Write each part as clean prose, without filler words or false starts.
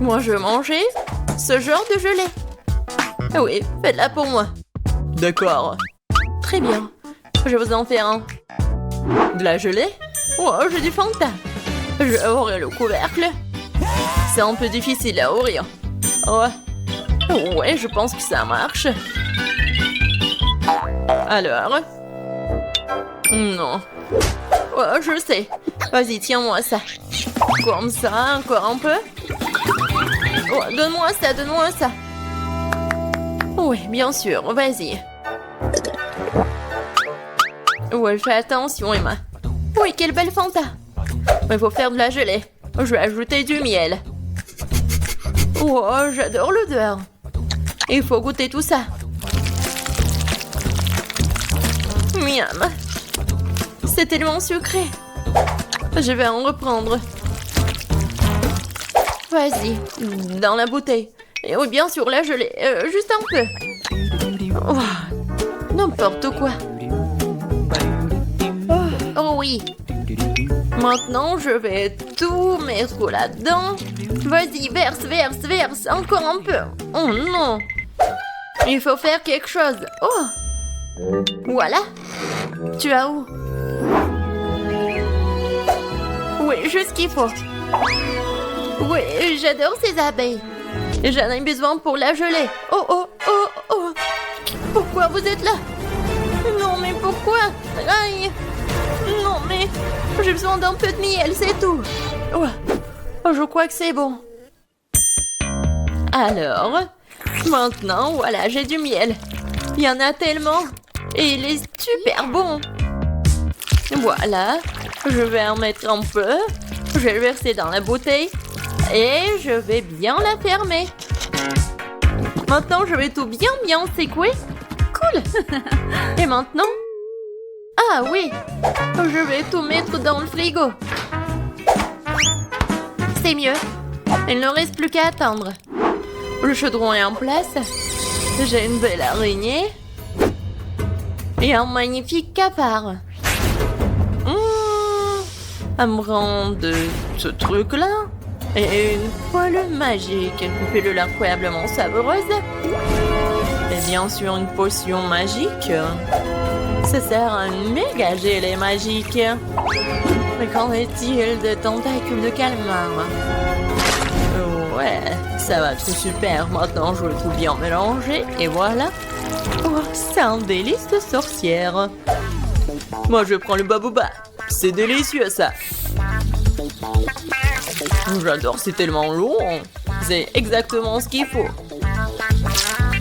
Moi, je veux manger ce genre de gelée. Oui, faites-la pour moi. D'accord. Très bien. Je vous en fais un. De la gelée? Oh, j'ai du Fanta. Je vais ouvrir le couvercle. C'est un peu difficile à ouvrir. Ouais, je pense que ça marche. Alors? Non. Oh, je sais. Vas-y, tiens-moi ça. Comme ça, encore un peu. Oh, donne-moi ça, donne-moi ça. Oui, bien sûr, vas-y. Ouais, fais attention, Emma. Oui, quelle belle Fanta. Il faut faire de la gelée. Je vais ajouter du miel. Oh, j'adore l'odeur. Il faut goûter tout ça. Miam. C'est tellement sucré. Je vais en reprendre. Vas-y, dans la bouteille. Et oui, bien sûr, la gelée. Juste un peu. Oh, n'importe quoi. Oh oui. Maintenant, je vais tout mettre là-dedans. Vas-y, verse, verse, verse. Encore un peu. Oh non. Il faut faire quelque chose. Oh. Voilà. Tu as où? Oui, juste ce qu'il faut. Oui, j'adore ces abeilles. J'en ai besoin pour la gelée. Oh, oh, oh, oh. Pourquoi vous êtes là? Non, mais pourquoi? Aïe. Non, mais j'ai besoin d'un peu de miel, c'est tout. Oh, je crois que c'est bon. Alors, maintenant, voilà, j'ai du miel. Il y en a tellement. Et il est super bon. Voilà, je vais en mettre un peu. Je vais le verser dans la bouteille. Et je vais bien la fermer. Maintenant, je vais tout bien secouer. Cool. Et maintenant? Ah oui, je vais tout mettre dans le frigo. C'est mieux. Il ne reste plus qu'à attendre. Le chaudron est en place. J'ai une belle araignée. Et un magnifique cafard. Elle me rend de ce truc-là. Et une poêle magique. Une pilule incroyablement savoureuse. Et bien sûr, une potion magique. Ça sert à un méga gelée magique. Mais qu'en est-il de tentacules de calmar? Ouais, ça va être super. Maintenant, je vais tout bien mélanger. Et voilà. Oh, c'est un délice de sorcière. Moi, je prends le babouba. C'est délicieux, ça. J'adore, c'est tellement long. C'est exactement ce qu'il faut.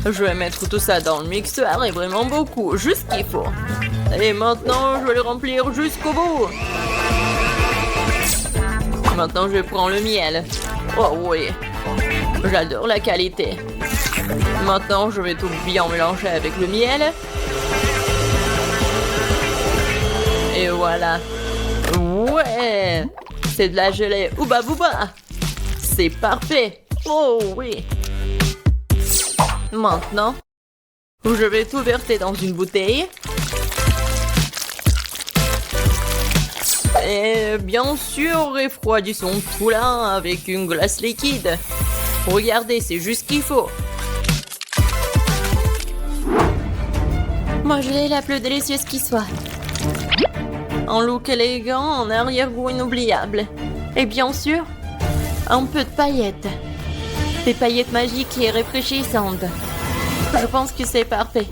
Je vais mettre tout ça dans le mixeur et vraiment beaucoup, juste ce qu'il faut. Et maintenant, je vais le remplir jusqu'au bout. Maintenant, je prends le miel. Oh oui, j'adore la qualité. Maintenant, je vais tout bien mélanger avec le miel. Et voilà. Ouais, c'est de la gelée Ouba Booba. C'est parfait. Oh oui. Maintenant, je vais tout verser dans une bouteille. Et bien sûr, refroidissons tout là avec une glace liquide. Regardez, c'est juste ce qu'il faut. Moi, je l'ai la plus délicieuse qui soit. Un look élégant, en arrière-goût inoubliable. Et bien sûr, un peu de paillettes. Des paillettes magiques et rafraîchissantes. Je pense que c'est parfait.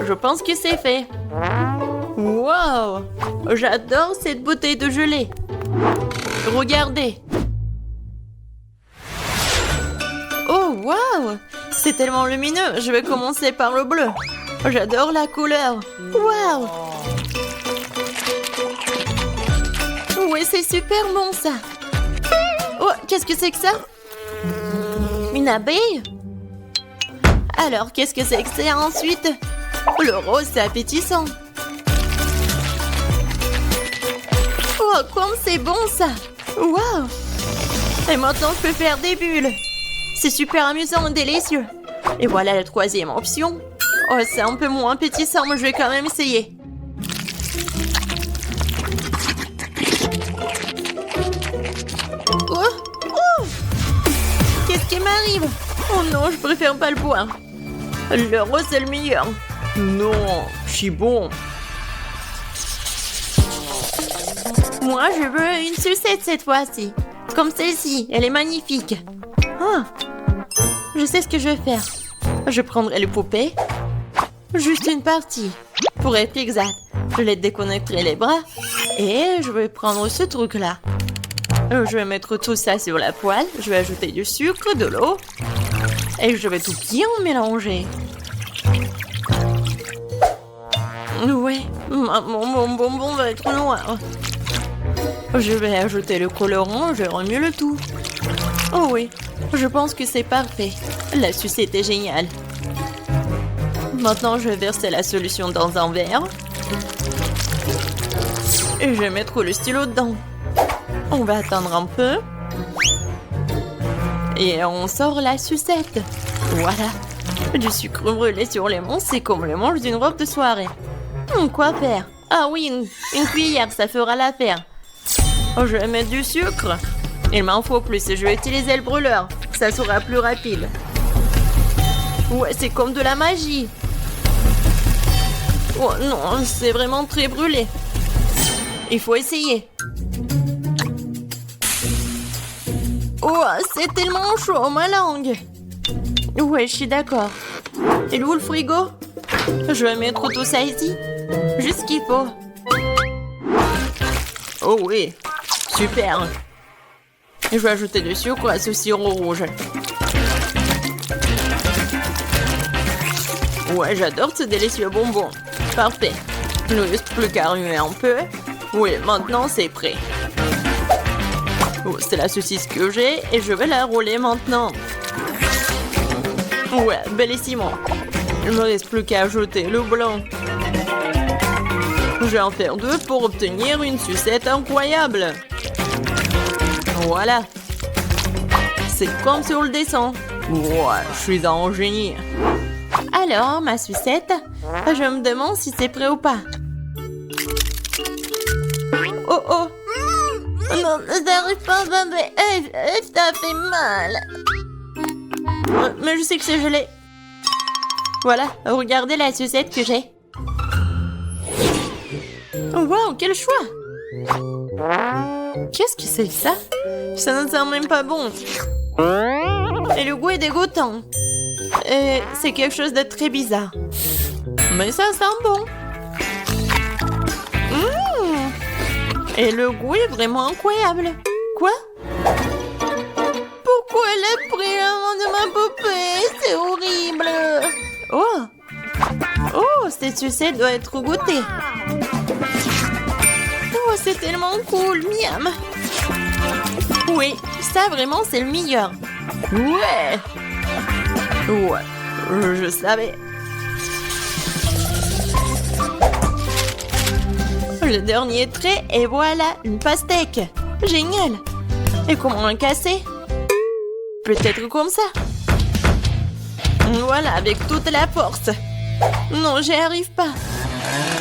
Je pense que c'est fait. Wow! J'adore cette bouteille de gelée. Regardez. Oh, wow! C'est tellement lumineux. Je vais commencer par le bleu. J'adore la couleur. Wow! Oui, c'est super bon, ça. Oh, qu'est-ce que c'est que ça? Une abeille? Alors, qu'est-ce que c'est que ça ensuite? Le rose, c'est appétissant. Oh, comme c'est bon, ça. Wow! Et maintenant, je peux faire des bulles. C'est super amusant et délicieux. Et voilà la troisième option. Oh, c'est un peu moins appétissant, mais je vais quand même essayer. qui m'arrive. Oh non, je préfère pas le boire. Le rose, c'est le meilleur. Non, je suis bon. Moi, je veux une sucette cette fois-ci. Comme celle-ci, elle est magnifique. Ah, je sais ce que je vais faire. Je prendrai les poupées. Juste une partie. Pour être exact, je les déconnecterai les bras. Et je vais prendre ce truc-là. Je vais mettre tout ça sur la poêle. Je vais ajouter du sucre, de l'eau. Et je vais tout bien mélanger. Ouais, mon bonbon va être noir. Je vais ajouter le colorant, je remue le tout. Oh oui, je pense que c'est parfait. La sucette est géniale. Maintenant, je vais verser la solution dans un verre. Et je vais mettre le stylo dedans. On va attendre un peu. Et on sort la sucette. Voilà. Du sucre brûlé sur les mains, c'est comme le manche d'une robe de soirée. Quoi faire? Ah oui, une cuillère, ça fera l'affaire. Je vais mettre du sucre. Il m'en faut plus, je vais utiliser le brûleur. Ça sera plus rapide. Ouais, c'est comme de la magie. Oh non, c'est vraiment très brûlé. Il faut essayer. Oh, c'est tellement chaud, ma langue. Ouais, je suis d'accord. Et où le frigo? Je vais mettre tout ça ici. Juste ce qu'il faut. Oh oui, super. Je vais ajouter du sucre à ce sirop rouge. Ouais, j'adore ce délicieux bonbon. Parfait. Il ne reste plus qu'à remuer un peu. Oui, maintenant c'est prêt. Oh, c'est la saucisse que j'ai et je vais la rouler maintenant. Ouais, bellissimo. Il ne me reste plus qu'à ajouter le blanc. Je vais en faire 2 pour obtenir une sucette incroyable. Voilà. C'est comme sur le dessin. Ouais, je suis un génie. Alors, ma sucette, je me demande si c'est prêt ou pas. Oh oh. Non, t'arrives pas, bébé. Ça fait mal. Mais je sais que c'est gelé. Voilà, regardez la sucette que j'ai. Wow, quel choix! Qu'est-ce que c'est que ça? Ça ne sent même pas bon. Et le goût est dégoûtant. C'est quelque chose de très bizarre. Mais ça sent bon. Et le goût est vraiment incroyable. Quoi? Pourquoi elle a pris un de ma poupée? C'est horrible. Oh, cette sucette doit être goûtée. Oh, c'est tellement cool, miam. Oui, ça vraiment c'est le meilleur. Ouais, je savais. Le dernier trait et voilà, une pastèque. Génial. Et comment la casser? Peut-être comme ça. Voilà, avec toute la force. Non, j'y arrive pas.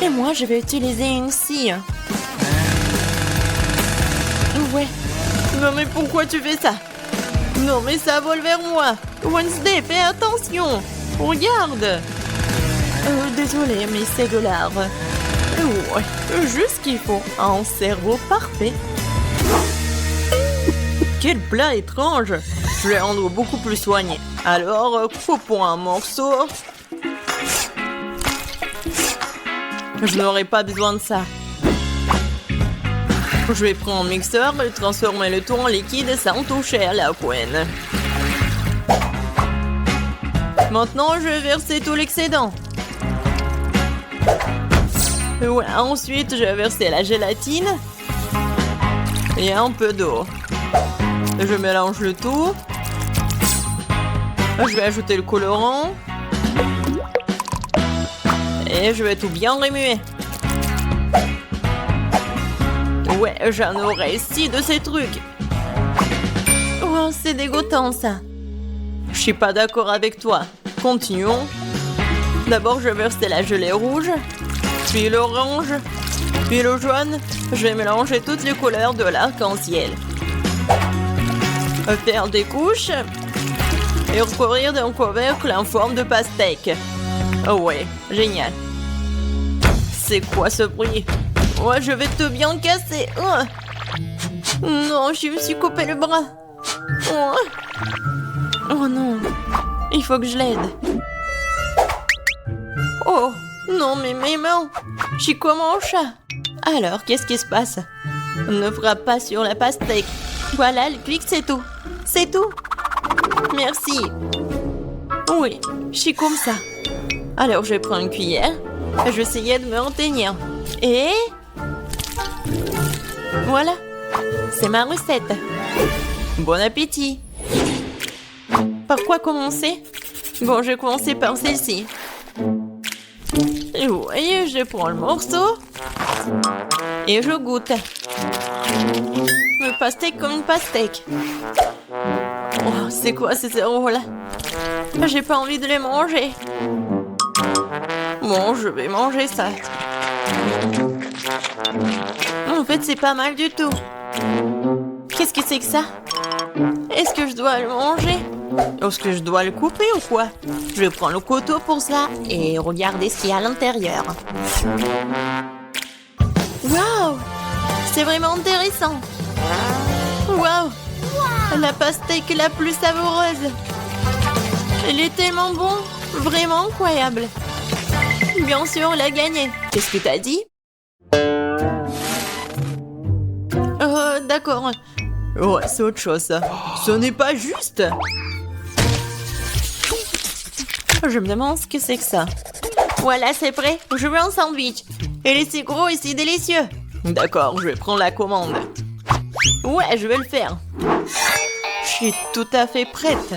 Et moi, je vais utiliser une scie. Ouais. Non, mais pourquoi tu fais ça? Non, mais ça vole vers moi. Wednesday, fais attention. Regarde. Désolée, mais c'est de l'art. Ouais, juste ce qu'il faut. Un cerveau parfait. Quel plat étrange. Je vais rendre beaucoup plus soigné. Alors, coupons un morceau. Je n'aurai pas besoin de ça. Je vais prendre un mixeur et transformer le tout en liquide sans toucher à la couenne. Maintenant, je vais verser tout l'excédent. Ouais, ensuite, je vais verser la gélatine et un peu d'eau. Je mélange le tout. Je vais ajouter le colorant. Et je vais tout bien remuer. Ouais, j'en aurai 6 de ces trucs. Oh, c'est dégoûtant ça. Je suis pas d'accord avec toi. Continuons. D'abord, je vais verser la gelée rouge, puis l'orange, puis le jaune. Je vais mélanger toutes les couleurs de l'arc-en-ciel. Faire des couches. et recouvrir d'un couvercle en forme de pastèque. Oh ouais, génial. C'est quoi ce bruit? Ouais, je vais te bien casser. Non, je me suis coupé le bras. Oh non, il faut que je l'aide. Oh, non, mais mes mains. Je suis comme un chat. Alors, qu'est-ce qui se passe? Ne frappe pas sur la pastèque. Voilà, le clic, c'est tout. C'est tout. Merci. Oui, je suis comme ça. Alors, je prends une cuillère. Je vais essayer de me retenir. Et... voilà. C'est ma recette. Bon appétit. Par quoi commencer? Bon, je vais commencer par celle-ci. Et vous voyez, je prends le morceau et je goûte. Le pastèque comme une pastèque. Oh, c'est quoi ces zéros-là? J'ai pas envie de les manger. Bon, je vais manger ça. En fait, c'est pas mal du tout. Qu'est-ce que c'est que ça? Est-ce que je dois le manger? Est-ce que je dois le couper ou quoi? Je prends le couteau pour ça et regardez ce qu'il y a à l'intérieur. Waouh! C'est vraiment intéressant. Waouh! La pastèque la plus savoureuse. Elle est tellement bon, vraiment incroyable. Bien sûr, elle a gagné. Qu'est-ce que t'as dit? D'accord. Ouais, c'est autre chose, ça. Ce n'est pas juste. Je me demande ce que c'est que ça. Voilà, c'est prêt. Je veux un sandwich. Il est si gros et si délicieux. D'accord, je vais prendre la commande. Ouais, je vais le faire. Je suis tout à fait prête.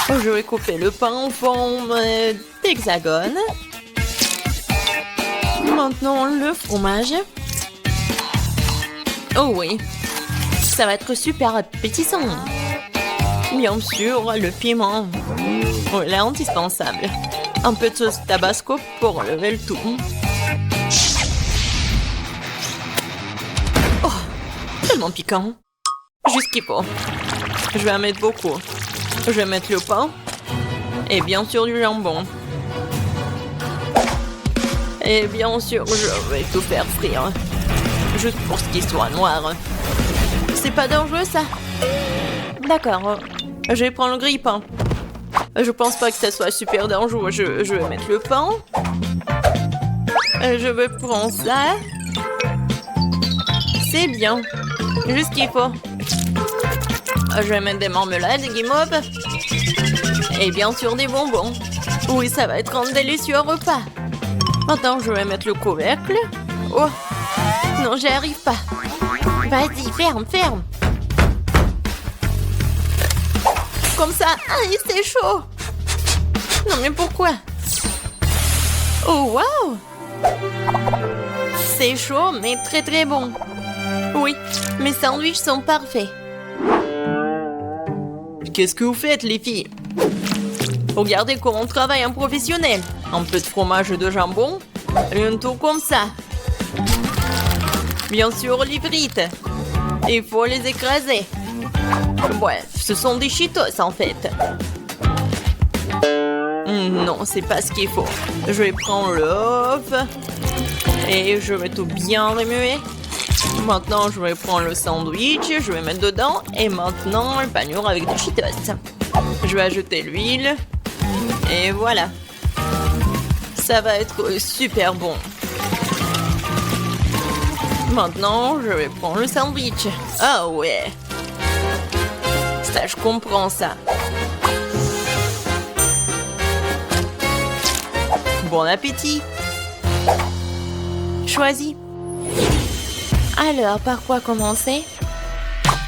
Je vais couper le pain en forme d'hexagone. Maintenant, le fromage. Oh oui, ça va être super appétissant. Bien sûr, le piment. Voilà, indispensable. Un peu de sauce tabasco pour lever le tout. Oh, tellement piquant. Juste qu'il faut. Je vais en mettre beaucoup. Je vais mettre le pain. Et bien sûr du jambon. Et bien sûr, je vais tout faire frire. Juste pour ce qu'il soit noir. C'est pas dangereux, ça? D'accord. Je vais prendre le grille-pain. Je pense pas que ça soit super dangereux. Je vais mettre le pain. Je vais prendre ça. C'est bien. Juste ce qu'il faut. Je vais mettre des marmelades, des guimauves. Et bien sûr des bonbons. Oui, ça va être un délicieux repas. Maintenant, je vais mettre le couvercle. Oh! Non, j'y arrive pas. Vas-y, ferme, ferme. Comme ça. Ah, c'est chaud. Non, mais pourquoi? Oh, waouh! C'est chaud, mais très très bon. Oui, mes sandwichs sont parfaits. Qu'est-ce que vous faites, les filles? Regardez comment on travaille un professionnel. Un peu de fromage et de jambon. Et un tour comme ça. Bien sûr, les frites. Il faut les écraser. Ouais, ce sont des Cheetos en fait. Non, c'est pas ce qu'il faut. Je vais prendre l'œuf. Et je vais tout bien remuer. Maintenant, je vais prendre le sandwich. Je vais mettre dedans. Et maintenant, le panure avec des Cheetos. Je vais ajouter l'huile. Et voilà. Ça va être super bon. Maintenant, je vais prendre le sandwich. Ah ouais. Ça, je comprends ça. Bon appétit. Choisis. Alors, par quoi commencer?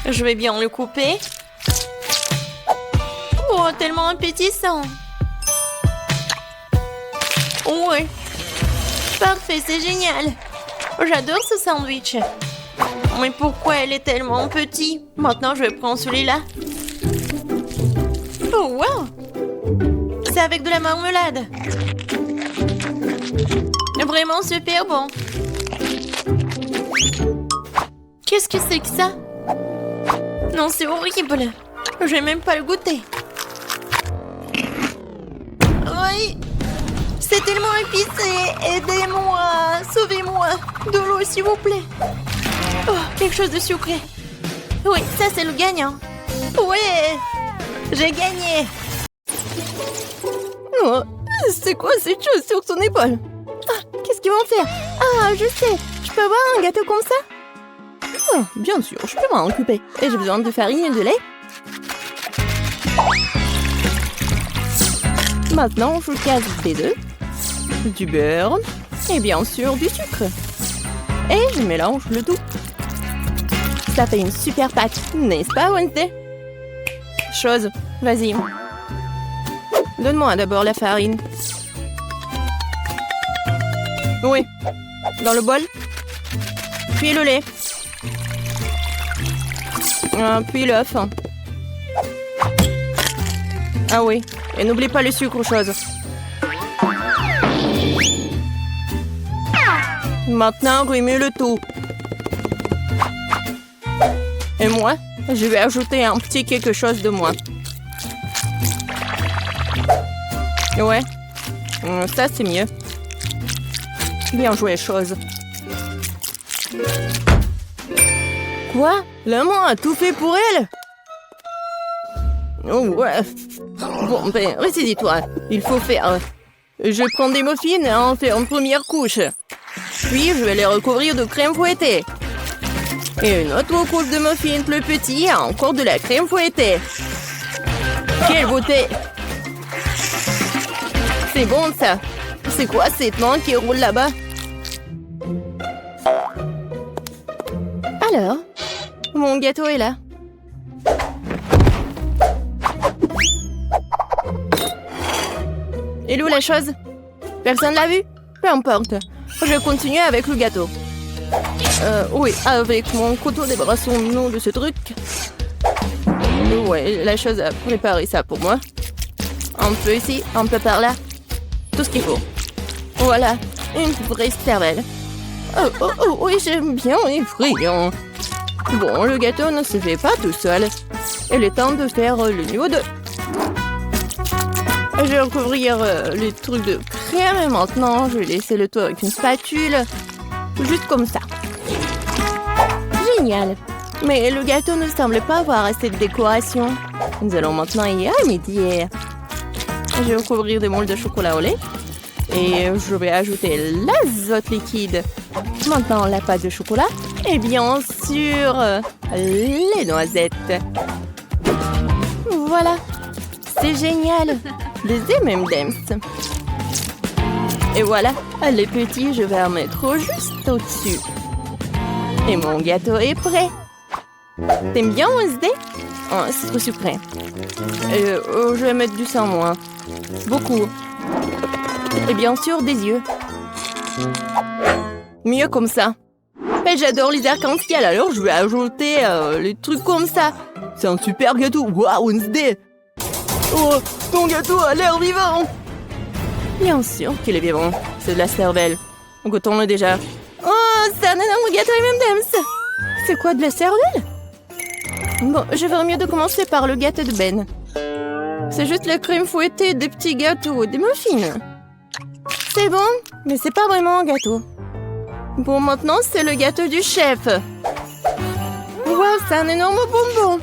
Je vais bien le couper. Oh, tellement appétissant. Ouais. Parfait, c'est génial. J'adore ce sandwich. Mais pourquoi elle est tellement petite? Maintenant, je vais prendre celui-là. Oh, wow! C'est avec de la marmelade. Vraiment super bon. Qu'est-ce que c'est que ça? Non, c'est horrible. Je vais même pas le goûter. C'est tellement épicé. Aidez-moi. Sauvez-moi. De l'eau, s'il vous plaît. Oh, quelque chose de sucré. Oui, ça, c'est le gagnant. Ouais, j'ai gagné. Oh, c'est quoi cette chose sur son épaule? Ah, qu'est-ce qu'ils vont faire? Ah, je sais. Je peux avoir un gâteau comme ça? Oh, bien sûr, je peux m'en occuper. Et j'ai besoin de farine et de lait. Maintenant, je casse des œufs, du beurre et bien sûr du sucre. Et je mélange le tout. Ça fait une super pâte, n'est-ce pas, Wednesday? Chose, vas-y. Donne-moi d'abord la farine. Oui, dans le bol. Puis le lait. Puis l'œuf. Ah oui, et n'oublie pas le sucre, chose. Maintenant, remue le tout. Et moi, je vais ajouter un petit quelque chose de moi. Ouais, ça c'est mieux. Bien joué, chose. Quoi? La main a tout fait pour elle? Oh ouais. Bon, ben, ressaisis-toi. Il faut faire... Je prends des muffins et en fais une première couche. Puis, je vais les recouvrir de crème fouettée. Et une autre couche de muffins plus petit et encore de la crème fouettée. Quelle beauté! C'est bon, ça. C'est quoi cette main qui roule là-bas? Alors, mon gâteau est là. Et où la chose? Personne l'a vu? Peu importe. Je continue avec le gâteau. Oui, avec mon couteau débarrassons-nous de ce truc. Ouais, la chose a préparé ça pour moi. Un peu ici, un peu par là. Tout ce qu'il faut. Voilà, une vraie cervelle. Oh, oui, j'aime bien les friands. Bon, le gâteau ne se fait pas tout seul. Il est temps de faire le niveau 2. Je vais recouvrir les trucs de crème et maintenant je vais laisser le tout avec une spatule. Juste comme ça. Génial. Mais le gâteau ne semble pas avoir assez de décoration. Nous allons maintenant y remédier. Je vais recouvrir des moules de chocolat au lait. Et je vais ajouter l'azote liquide. Maintenant la pâte de chocolat. Et bien sûr, les noisettes. Voilà. C'est génial. Des M&M's. Et voilà, les petits, je vais en mettre juste au-dessus. Et mon gâteau est prêt. T'aimes bien, Wednesday? Oh, c'est trop sucré. Je vais mettre du sang, moi. Beaucoup. Et bien sûr, des yeux. Mieux comme ça. Et j'adore les arcs-en-ciel, alors je vais ajouter les trucs comme ça. C'est un super gâteau. Waouh, Wednesday! Oh, ton gâteau a l'air vivant! Bien sûr qu'il est vivant. C'est de la cervelle. Goûtons-le déjà. Oh, c'est un énorme gâteau M&M's! C'est quoi, de la cervelle? Bon, je ferais mieux de commencer par le gâteau de Ben. C'est juste la crème fouettée des petits gâteaux, des muffins. C'est bon, mais c'est pas vraiment un gâteau. Bon, maintenant, c'est le gâteau du chef. Wow, c'est un énorme bonbon!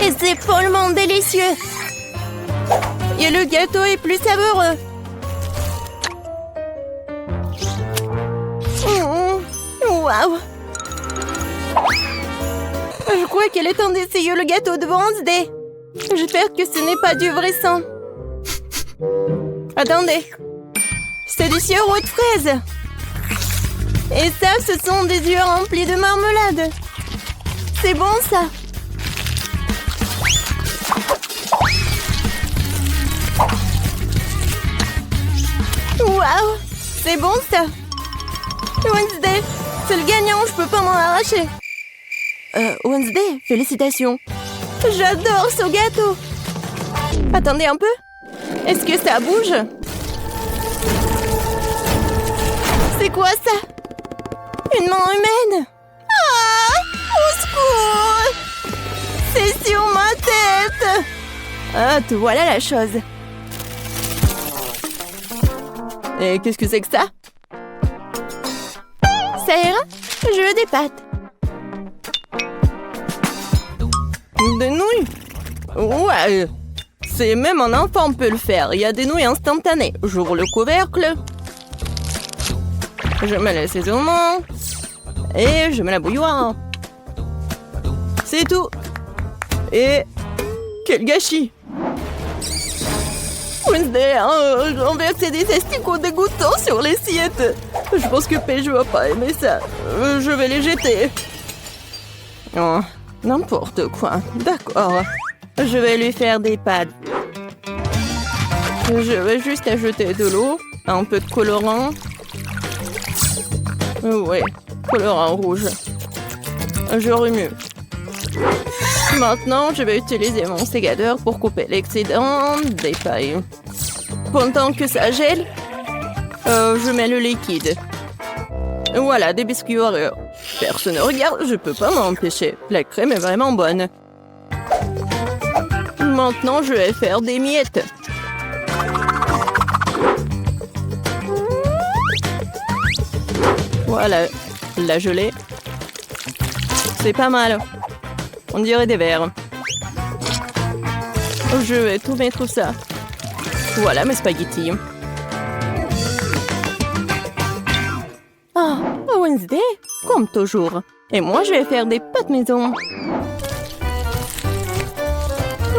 Et c'est follement délicieux. Et le gâteau est plus savoureux. Waouh. Je crois qu'il est temps d'essayer le gâteau de Wednesday. J'espère que ce n'est pas du vrai sang. Attendez. C'est du sirop de fraise. Et ça, ce sont des yeux remplis de marmelade. C'est bon, ça. Waouh, c'est bon ça. Wednesday, c'est le gagnant, je peux pas m'en arracher. Wednesday, félicitations. J'adore ce gâteau. Attendez un peu. Est-ce que ça bouge? C'est quoi ça? Une main humaine? Ah! Au secours! C'est sur ma tête! Ah, te voilà la chose. Et qu'est-ce que c'est que ça? Ça ira? Je veux des pâtes. Des nouilles? Ouais. C'est même un enfant peut le faire. Il y a des nouilles instantanées. J'ouvre le couvercle. Je mets l'assaisonnement. Et je mets la bouilloire. C'est tout. Et... quel gâchis! Wednesday, j'ai renversé des asticots dégoûtants sur l'assiette. Je pense que Paige va pas aimer ça. Je vais les jeter. Oh, n'importe quoi. D'accord. Je vais lui faire des pâtes. Je vais juste ajouter de l'eau, un peu de colorant. Ouais, colorant rouge. Je remue. Maintenant, je vais utiliser mon sécateur pour couper l'excédent des pailles. Pendant que ça gèle, je mets le liquide. Voilà, des biscuits Oreo. Personne ne regarde, je peux pas m'empêcher. La crème est vraiment bonne. Maintenant, je vais faire des miettes. Voilà, la gelée. C'est pas mal. On dirait des verres. Je vais tout mettre ça. Voilà mes spaghettis. Ah, Wednesday, comme toujours. Et moi, je vais faire des pâtes maison.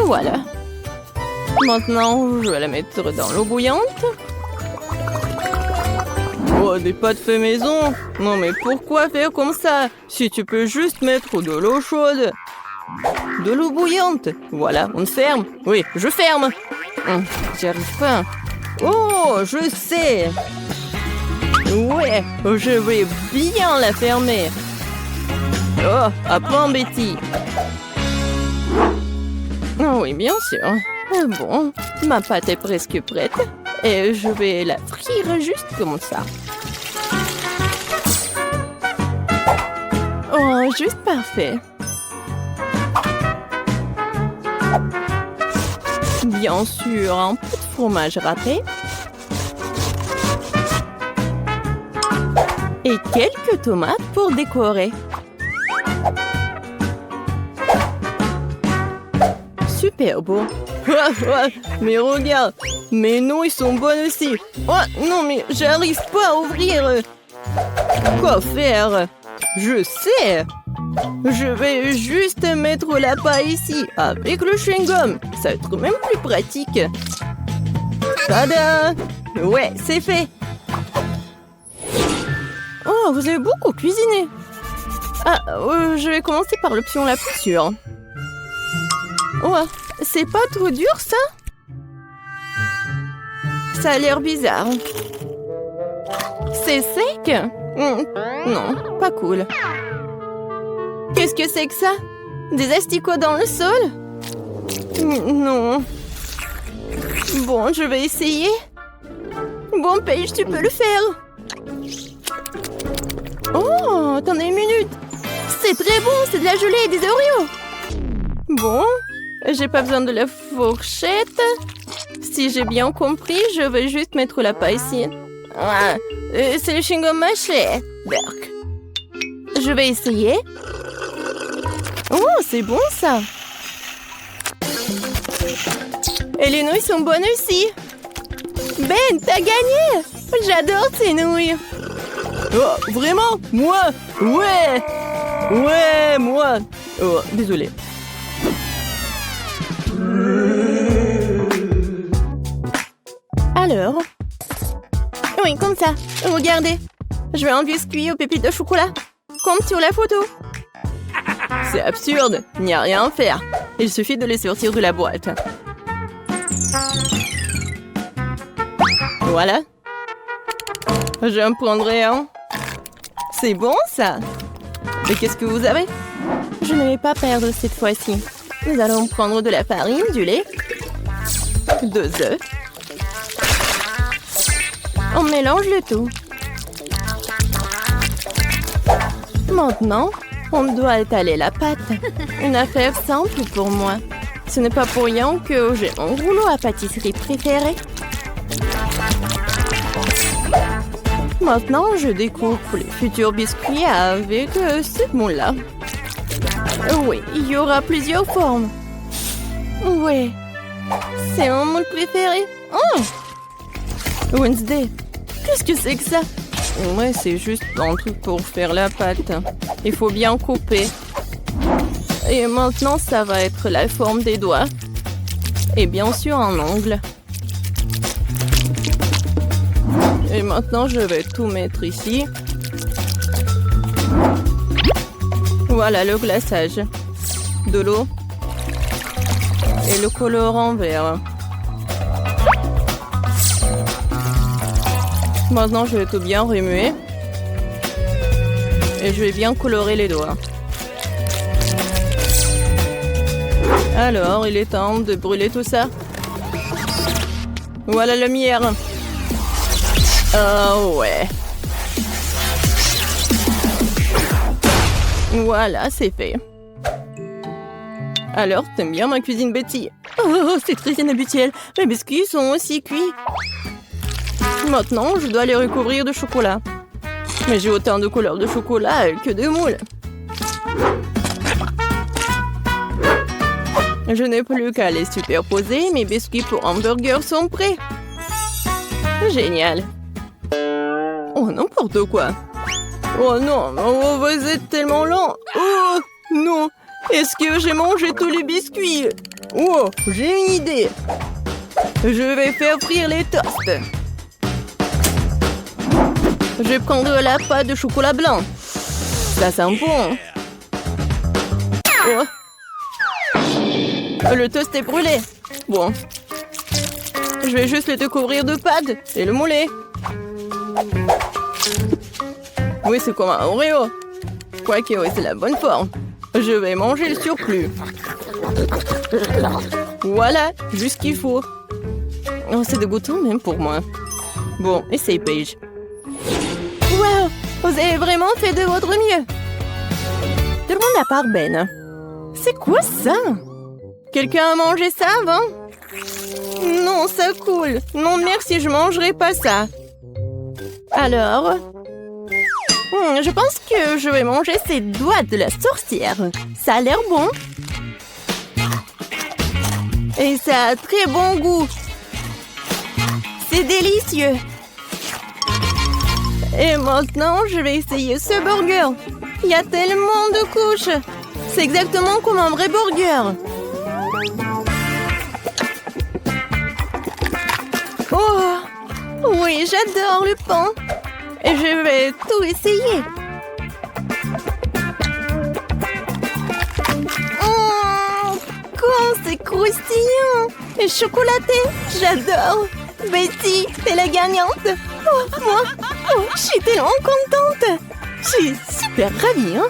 Voilà. Maintenant, je vais la mettre dans l'eau bouillante. Oh, des pâtes fait maison? Non, mais pourquoi faire comme ça? Si tu peux juste mettre de l'eau chaude. De l'eau bouillante. Voilà, on ferme. Oui, je ferme. J'y arrive pas. Oh, je sais. Ouais, je vais bien la fermer. Oh, apprends, Betty. Oh, oui, bien sûr. Bon, ma pâte est presque prête. Et je vais la frire juste comme ça. Oh, juste parfait. Bien sûr, un peu de fromage râpé. Et quelques tomates pour décorer. Super beau. Mais regarde, mes nouilles sont bonnes aussi. Oh non, mais j'arrive pas à ouvrir. Quoi faire? Je sais. Je vais juste mettre la paille ici, avec le chewing-gum. Ça va être même plus pratique. Tada! Ouais, c'est fait. Oh, vous avez beaucoup cuisiné. Ah, je vais commencer par l'option la plus sûre. Oh, c'est pas trop dur, ça? Ça a l'air bizarre. C'est sec? Non, pas cool. Qu'est-ce que c'est que ça? Des asticots dans le sol? Non. Bon, je vais essayer. Bon, Paige, tu peux le faire. Oh, attendez une minute. C'est très bon, c'est de la gelée et des Oreos. Bon, j'ai pas besoin de la fourchette. Si j'ai bien compris, je vais juste mettre la paille ici. Ah, c'est le chewing-gum mâché. Berk. Je vais essayer. Oh, c'est bon ça. Et les nouilles sont bonnes aussi. Ben, t'as gagné. J'adore ces nouilles. Oh, vraiment? Moi? Ouais. Ouais, moi. Oh, désolé. Alors? Oui, comme ça. Regardez. Je veux un biscuit aux pépites de chocolat. Comme sur la photo. C'est absurde. Il n'y a rien à faire. Il suffit de les sortir de la boîte. Voilà. J'en prendrai un. C'est bon, ça. Et qu'est-ce que vous avez? Je ne vais pas perdre cette fois-ci. Nous allons prendre de la farine, du lait, 2 œufs. On mélange le tout. Maintenant, on doit étaler la pâte. Une affaire simple pour moi. Ce n'est pas pour rien que j'ai mon rouleau à pâtisserie préféré. Maintenant, je découpe les futurs biscuits avec ce moule-là. Oui, il y aura plusieurs formes. Ouais, c'est mon moule préféré. Oh! Wednesday, qu'est-ce que c'est que ça? Ouais, c'est juste un truc pour faire la pâte. Il faut bien couper. Et maintenant, ça va être la forme des doigts. Et bien sûr, un ongle. Et maintenant, je vais tout mettre ici. Voilà le glaçage. De l'eau. Et le colorant vert. Maintenant, je vais tout bien remuer. Et je vais bien colorer les doigts. Alors, il est temps de brûler tout ça. Voilà la lumière. Oh ouais. Voilà, c'est fait. Alors, t'aimes bien ma cuisine, Betty? Oh, c'est très inhabituel. Mes biscuits sont aussi cuits. Maintenant, je dois les recouvrir de chocolat. Mais j'ai autant de couleurs de chocolat que de moules. Je n'ai plus qu'à les superposer. Mes biscuits pour hamburger sont prêts. Génial. Oh, n'importe quoi. Oh non, oh, vous êtes tellement lent. Oh non, est-ce que j'ai mangé tous les biscuits? Oh, j'ai une idée. Je vais faire frire les toasts. Je vais prendre la pâte de chocolat blanc. Ça sent bon. Oh. Le toast est brûlé. Bon. Je vais juste le découvrir de pâte et le mouler. Oui, c'est comme un Oreo. Quoique, oui, c'est la bonne forme. Je vais manger le surplus. Voilà, juste ce qu'il faut. Oh, c'est dégoûtant même pour moi. Bon, essaye, Paige. Wow, vous avez vraiment fait de votre mieux. Tout le monde à part Ben. C'est quoi ça? Quelqu'un a mangé ça avant? Non, ça coule. Non, merci, je mangerai pas ça. Alors, je pense que je vais manger ces doigts de la sorcière. Ça a l'air bon. Et ça a très bon goût. C'est délicieux. Et maintenant, je vais essayer ce burger. Il y a tellement de couches. C'est exactement comme un vrai burger. Oh, oui, j'adore le pain. Et je vais tout essayer. Oh, quand c'est croustillant et chocolaté, j'adore. Betty, t'es la gagnante. Oh, moi, oh, je suis tellement contente. Je suis super ravie, hein.